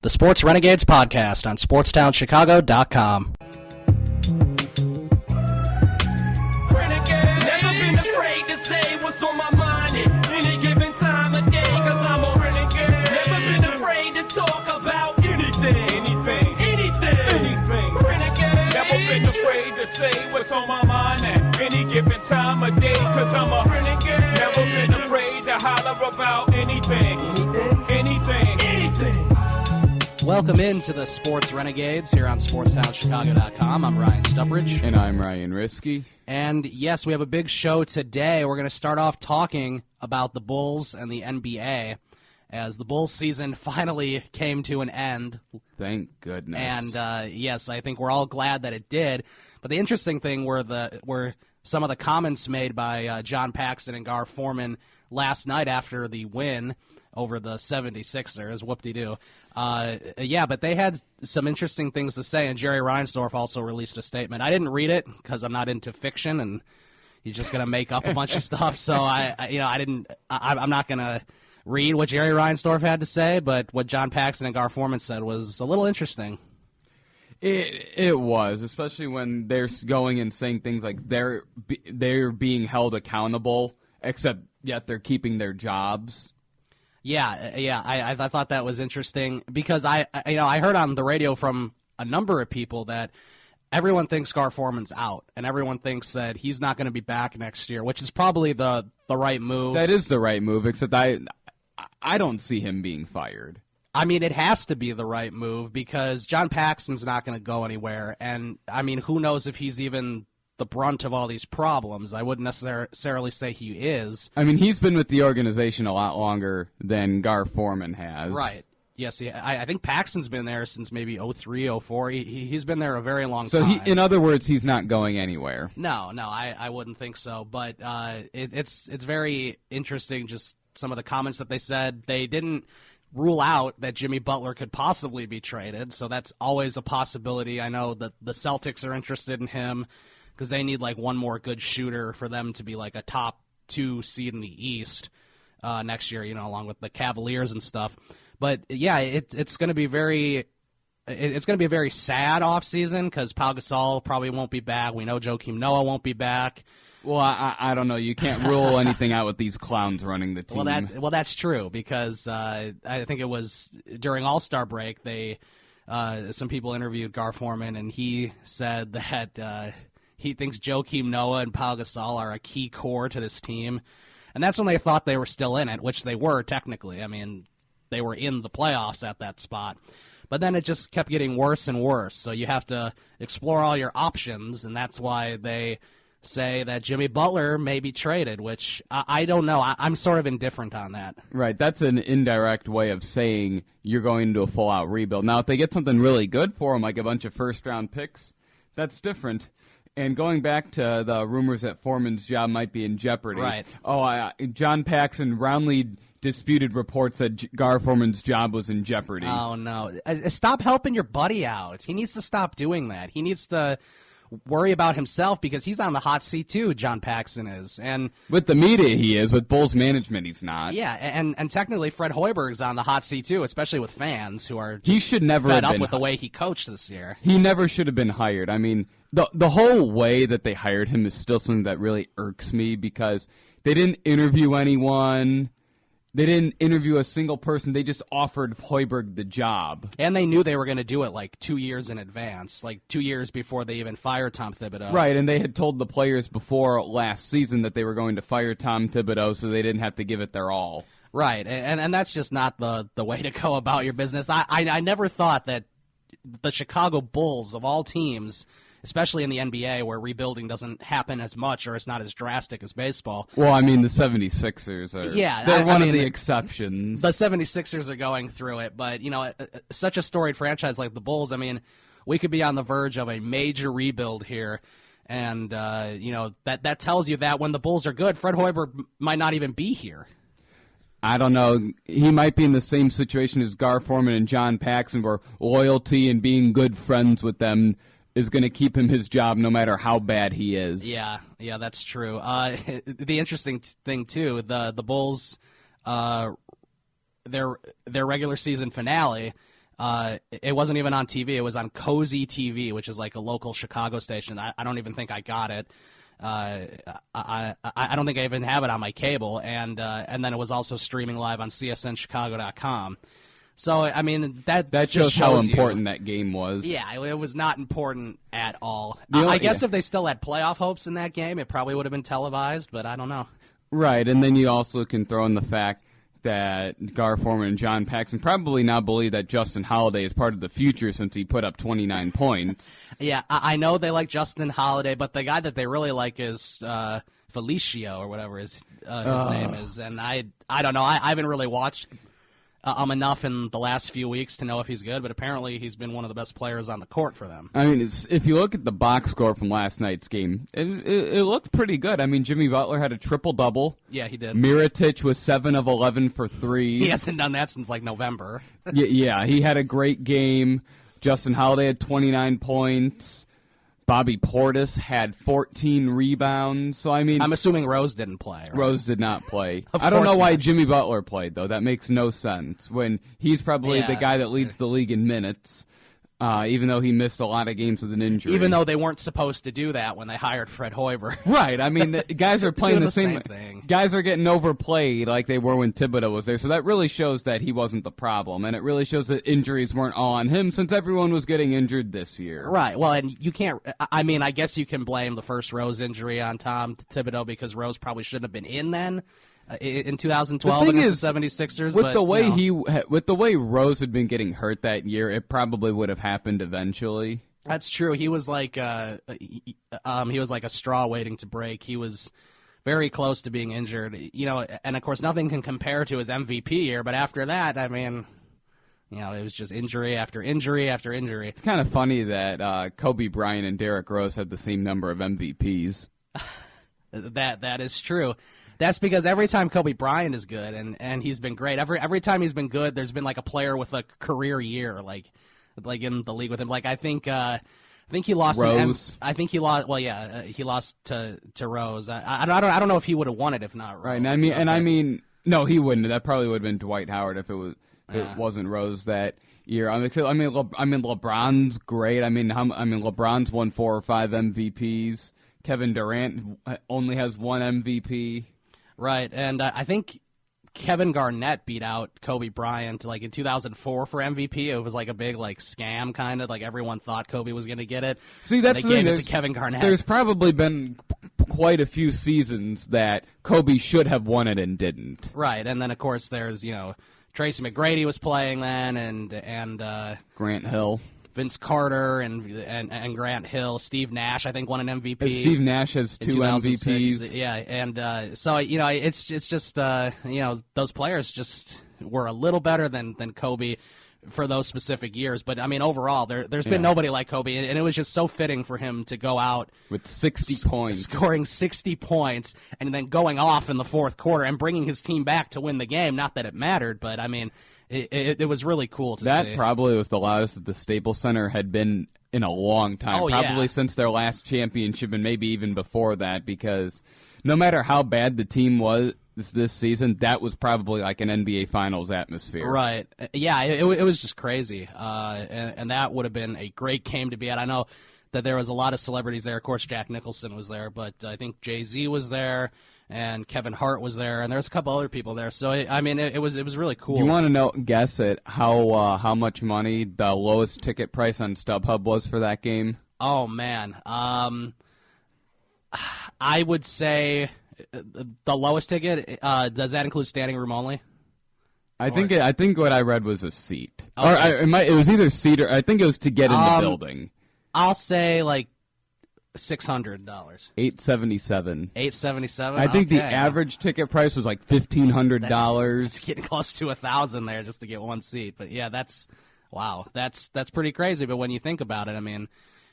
The Sports Renegades podcast on SportsTownChicago.com. Renegade. Never been afraid to say what's on my mind at any given time of day, cause I'm a renegade. Never been afraid to talk about anything. Renegade. Never been afraid to say what's on my mind at any given time of day, cause I'm a renegade. Never been afraid to holler about anything. Welcome into the Sports Renegades here on SportsTownChicago.com. I'm Ryan Stuprich. And I'm Ryan Risky. And yes, we have a big show today. We're going to start off talking about the Bulls and the NBA as the Bulls season finally came to an end. Thank goodness. And yes, I think we're all glad that it did. But the interesting thing were some of the comments made by John Paxson and Gar Forman last night after the win over the 76ers. Whoop-de-doo. But they had some interesting things to say, and Jerry Reinsdorf also released a statement. I didn't read it because I'm not into fiction, and he's just going to make up a bunch of stuff. So I'm not going to read what Jerry Reinsdorf had to say, but what John Paxson and Gar Forman said was a little interesting. It was, especially when they're going and saying things like they're being held accountable, except yet they're keeping their jobs. I thought that was interesting because I heard on the radio from a number of people that everyone thinks Gar Forman's out and everyone thinks that he's not going to be back next year, which is probably the right move. That is the right move, except I don't see him being fired. I mean, it has to be the right move because John Paxson's not going to go anywhere, and I mean, who knows if he's even the brunt of all these problems. I wouldn't necessarily say he is. I mean, he's been with the organization a lot longer than Gar Forman has. Right. Yes, I think Paxson's been there since maybe 03, 04. He's been there a very long time. So, in other words, he's not going anywhere. No, I wouldn't think so. But it's very interesting, just some of the comments that they said. They didn't rule out that Jimmy Butler could possibly be traded, so that's always a possibility. I know that the Celtics are interested in him, because they need like one more good shooter for them to be like a top 2 seed in the East next year, along with the Cavaliers and stuff. But yeah, it's going to be a very sad offseason because Pau Gasol probably won't be back. We know Joakim Noah won't be back. Well, I don't know. You can't rule anything out with these clowns running the team. Well, that's true because I think it was during All-Star break some people interviewed Gar Forman and he said that he thinks Joakim Noah and Pau Gasol are a key core to this team. And that's when they thought they were still in it, which they were technically. I mean, they were in the playoffs at that spot. But then it just kept getting worse and worse. So you have to explore all your options, and that's why they say that Jimmy Butler may be traded, which I don't know. I'm sort of indifferent on that. Right. That's an indirect way of saying you're going into a full-out rebuild. Now, if they get something really good for him, like a bunch of first-round picks, that's different. And going back to the rumors that Foreman's job might be in jeopardy. Right. John Paxson roundly disputed reports that Gar Forman's job was in jeopardy. Oh, no. Stop helping your buddy out. He needs to stop doing that. He needs to worry about himself because he's on the hot seat too, John Paxson is. And with the media he is, with Bulls management he's not. Yeah, and technically Fred Hoiberg's on the hot seat too, especially with fans who are he should never fed have up with the way he coached this year. He never should have been hired. I mean, the whole way that they hired him is still something that really irks me because they didn't interview anyone. They didn't interview a single person. They just offered Hoiberg the job. And they knew they were going to do it like 2 years in advance, like 2 years before they even fired Tom Thibodeau. Right, and they had told the players before last season that they were going to fire Tom Thibodeau so they didn't have to give it their all. Right, and that's just not the way to go about your business. I never thought that the Chicago Bulls, of all teams, especially in the NBA where rebuilding doesn't happen as much or it's not as drastic as baseball. Well, I mean, the 76ers are they're one of the exceptions. The 76ers are going through it, but, such a storied franchise like the Bulls, I mean, we could be on the verge of a major rebuild here, and, that tells you that when the Bulls are good, Fred Hoiberg might not even be here. I don't know. He might be in the same situation as Gar Forman and John Paxson where loyalty and being good friends with them is going to keep him his job no matter how bad he is. Yeah, that's true. The interesting thing, too, the Bulls, their regular season finale, It wasn't even on TV. It was on Cozy TV, which is like a local Chicago station. I don't even think I got it. I don't think I even have it on my cable. And then it was also streaming live on CSNChicago.com. So, I mean, that shows how important that game was. Yeah, it was not important at all. I guess if they still had playoff hopes in that game, it probably would have been televised, but I don't know. Right, and then you also can throw in the fact that Gar Forman and John Paxson probably now believe that Justin Holiday is part of the future since he put up 29 points. Yeah, I know they like Justin Holiday, but the guy that they really like is Felicio or whatever his name is. And I don't know. I haven't really watched enough in the last few weeks to know if he's good, but apparently he's been one of the best players on the court for them. I mean, if you look at the box score from last night's game, it looked pretty good. I mean, Jimmy Butler had a triple-double. Yeah, he did. Mirotic was 7 of 11 for threes. He hasn't done that since, like, November. Yeah, he had a great game. Justin Holiday had 29 points. Bobby Portis had 14 rebounds. So, I mean, I'm assuming Rose didn't play, right? Rose did not play. Of I don't know course why not. Jimmy Butler played, though. That makes no sense when he's probably the guy that leads the league in minutes, even though he missed a lot of games with an injury. Even though they weren't supposed to do that when they hired Fred Hoiberg. Right. I mean, the guys are playing Doing the same thing. Guys are getting overplayed like they were when Thibodeau was there. So that really shows that he wasn't the problem. And it really shows that injuries weren't all on him since everyone was getting injured this year. Right. Well, and you can't – I mean, I guess you can blame the first Rose injury on Tom Thibodeau because Rose probably shouldn't have been in then in 2012 against the 76ers. With the way Rose had been getting hurt that year, it probably would have happened eventually. That's true. He was like a straw waiting to break. He was very close to being injured. You know, and of course nothing can compare to his MVP year, but after that, I mean, you know, it was just injury after injury after injury. It's kind of funny that Kobe Bryant and Derrick Rose had the same number of MVPs. That is true. That's because every time Kobe Bryant is good, and he's been great. Every time he's been good, there's been like a player with a career year, like in the league with him. Like I think he lost. Rose. I think he lost. Well, yeah, he lost to Rose. I don't know if he would have won it if not Rose. Right. And I mean, no, he wouldn't. That probably would have been Dwight Howard if it wasn't Rose that year. I mean, LeBron's great. I mean, LeBron's won 4 or 5 MVPs. Kevin Durant only has 1 MVP. Right, and I think Kevin Garnett beat out Kobe Bryant like in 2004 for MVP. It was like a big like scam kind of like everyone thought Kobe was going to get it. See, that's the thing. Gave it to Kevin Garnett. There's probably been quite a few seasons that Kobe should have won it and didn't. Right, and then of course there's Tracy McGrady was playing then, and Grant Hill. Vince Carter and Grant Hill, Steve Nash, I think won an MVP. Steve Nash has 2 MVPs. Yeah, and so it's just those players just were a little better than Kobe for those specific years. But I mean, overall, there's been nobody like Kobe, and it was just so fitting for him to go out with 60 points, scoring 60 points, and then going off in the fourth quarter and bringing his team back to win the game. Not that it mattered, but I mean. It was really cool to see. That probably was the loudest that the Staples Center had been in a long time. Oh, probably since their last championship and maybe even before that, because no matter how bad the team was this season, that was probably like an NBA Finals atmosphere. Right. Yeah, it was just crazy. And that would have been a great game to be at. I know that there was a lot of celebrities there. Of course, Jack Nicholson was there, but I think Jay-Z was there. And Kevin Hart was there, and there's a couple other people there. So I mean, it was really cool. Do you want to guess at how much money the lowest ticket price on StubHub was for that game? Oh man, I would say the lowest ticket. Does that include standing room only? I think what I read was a seat, Okay. or it was either seat or I think it was to get in the building. I'll say like $600. $877. $877. I think the average ticket price was like $1,500. It's getting close to $1,000 there just to get one seat. But yeah, that's pretty crazy. But when you think about it, I mean,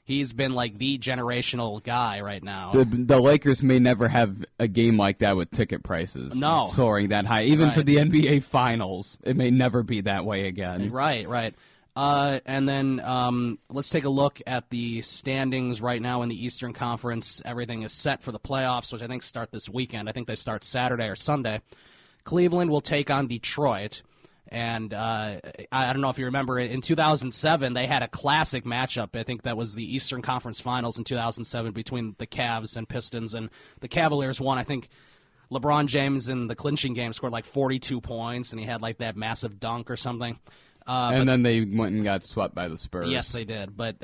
he's been like the generational guy right now. The Lakers may never have a game like that with ticket prices soaring that high. Even for the NBA Finals, it may never be that way again. Right. And then let's take a look at the standings right now in the Eastern Conference. Everything is set for the playoffs, which I think start this weekend. I think they start Saturday or Sunday. Cleveland will take on Detroit, And I don't know if you remember, in 2007, they had a classic matchup. I think that was the Eastern Conference Finals in 2007 between the Cavs and Pistons, and the Cavaliers won. I think LeBron James in the clinching game scored like 42 points, and he had like that massive dunk or something. And then they went and got swept by the Spurs. Yes, they did. But,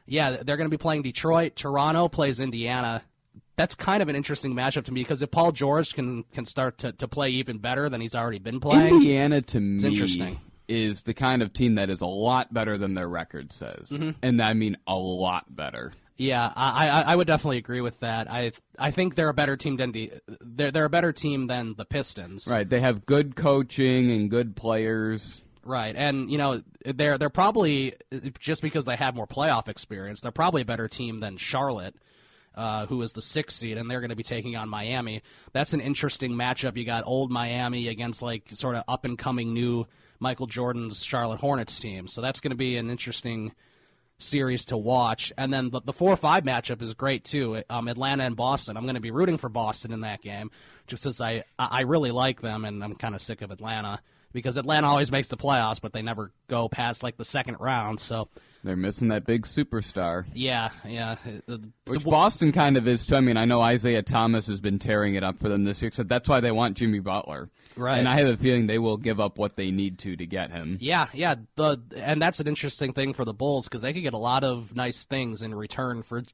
yeah, they're going to be playing Detroit. Toronto plays Indiana. That's kind of an interesting matchup to me because if Paul George can start to play even better than he's already been playing, Indiana to me interesting. Is the kind of team that is a lot better than their record says, and I mean a lot better. Yeah, I would definitely agree with that. I think they're a better team than they're a better team than the Pistons. Right, they have good coaching and good players. Right, and you know they're probably, just because they have more playoff experience, they're probably a better team than Charlotte. Who is the 6th seed, and they're going to be taking on Miami. That's an interesting matchup. You got old Miami against like sort of up-and-coming new Michael Jordan's Charlotte Hornets team. So that's going to be an interesting series to watch. And then the 4-5 matchup is great, too. Atlanta and Boston. I'm going to be rooting for Boston in that game, just as I really like them, and I'm kind of sick of Atlanta, because Atlanta always makes the playoffs, but they never go past like the second round, so... They're missing that big superstar. Yeah. Which Boston kind of is, too. I mean, I know Isaiah Thomas has been tearing it up for them this year, so that's why they want Jimmy Butler. Right. And I have a feeling they will give up what they need to get him. Yeah. And that's an interesting thing for the Bulls, because they could get a lot of nice things in return for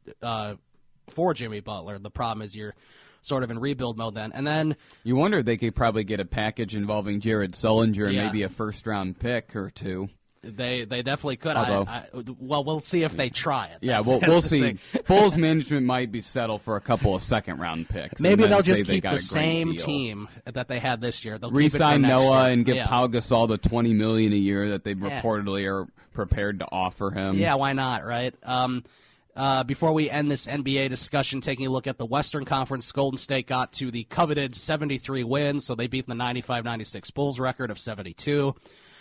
Jimmy Butler. The problem is you're sort of in rebuild mode then. And then you wonder if they could probably get a package involving Jared Sullinger and Yeah. maybe a first-round pick or two. They definitely could. Although- Well, we'll see if they try it. Yeah, That's we'll the see. thing. Bulls management might be settled for a couple of second-round picks. Maybe and then they'll say just they keep got the a great same deal. team that they had this year. They'll keep it for Re-sign next Noah year. and give Yeah. Pau Gasol the $20 million a year that they Yeah. reportedly are prepared to offer him. Yeah, why not, right? Before we end this NBA discussion, taking a look at the Western Conference, Golden State got to the coveted 73 wins, so they beat the 95-96 Bulls record of 72.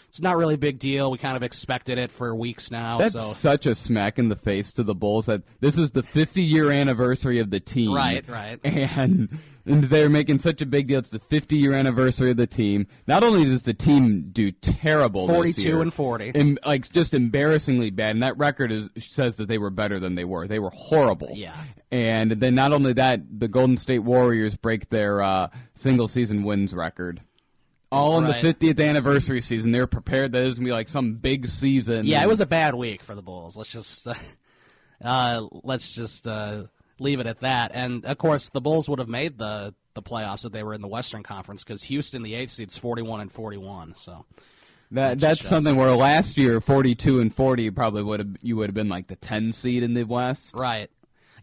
It's not really a big deal. We kind of expected it for weeks now. That's so. such a smack in the face to the Bulls that this is the 50-year anniversary of the team. Right. And they're making such a big deal. It's the 50-year anniversary of the team. Not only does the team do terrible this year, 42 and 40. and like just embarrassingly bad, and that record says that they were better than they were. They were horrible. Yeah. And then not only that, the Golden State Warriors break their single-season wins record. All in Right. the 50th anniversary season. They were prepared that it was going to be like some big season. Yeah, it was a bad week for the Bulls. Let's just leave it at that. And of course, the Bulls would have made the playoffs if they were in the Western Conference, because Houston, the 8th seed's 41 and 41. So that's something where last year 42 and 40 probably would have been like the 10 seed in the West. right.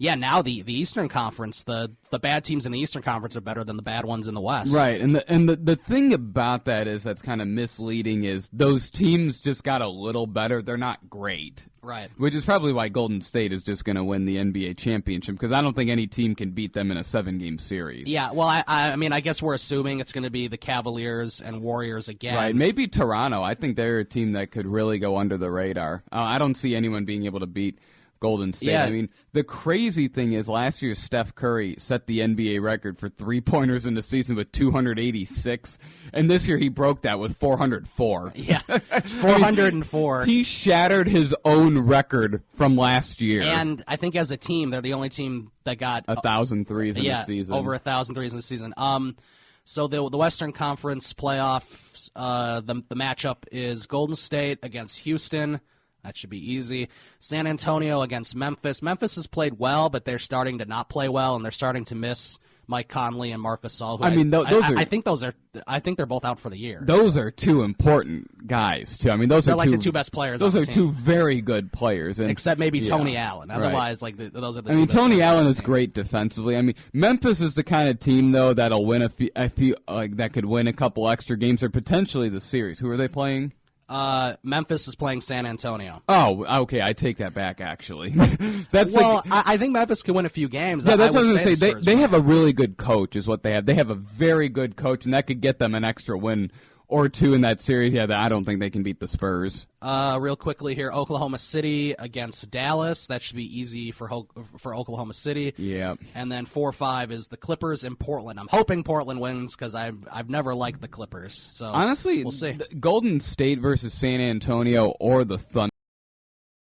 Yeah, now the Eastern Conference, the bad teams in the Eastern Conference are better than the bad ones in the West. Right, and the thing about that is that's kind of misleading is those teams just got a little better. They're not great. Right. Which is probably why Golden State is just going to win the NBA championship, because I don't think any team can beat them in a 7-game series. Yeah, well, I mean, I guess we're assuming it's going to be the Cavaliers and Warriors again. Right, maybe Toronto. I think they're a team that could really go under the radar. I don't see anyone being able to beat Golden State. Yeah. I mean, the crazy thing is last year Steph Curry set the NBA record for three-pointers in the season with 286, and this year he broke that with 404. Yeah, 404. He shattered his own record from last year. And I think as a team, they're the only team that got 1,000 threes in the season. over 1,000 threes in the season. So the Western Conference playoffs, the matchup is Golden State against Houston. That should be easy. San Antonio against Memphis. Memphis has played well, but they're starting to not play well, and they're starting to miss Mike Conley and Marc Gasol. I think they're both out for the year. Those are two important guys too. I mean, they're like the two best players. Those on are the team. two very good players, except maybe yeah, Tony Allen. Otherwise, right. those are the. I two mean, best Tony players Allen on the is team. great defensively. I mean, Memphis is the kind of team though that'll win a few that could win a couple extra games or potentially the series. Who are they playing? Memphis is playing San Antonio. Oh, okay. I take that back. Actually, I think Memphis can win a few games. Yeah, that's what I was going to say. They have a really good coach, is what they have. They have a very good coach, and that could get them an extra win or two in that series, I don't think they can beat the Spurs. Real quickly here, Oklahoma City against Dallas. That should be easy for Oklahoma City. Yeah. And then 4-5 is the Clippers in Portland. I'm hoping Portland wins because I've never liked the Clippers. So honestly, we'll see. Golden State versus San Antonio or the Thunder.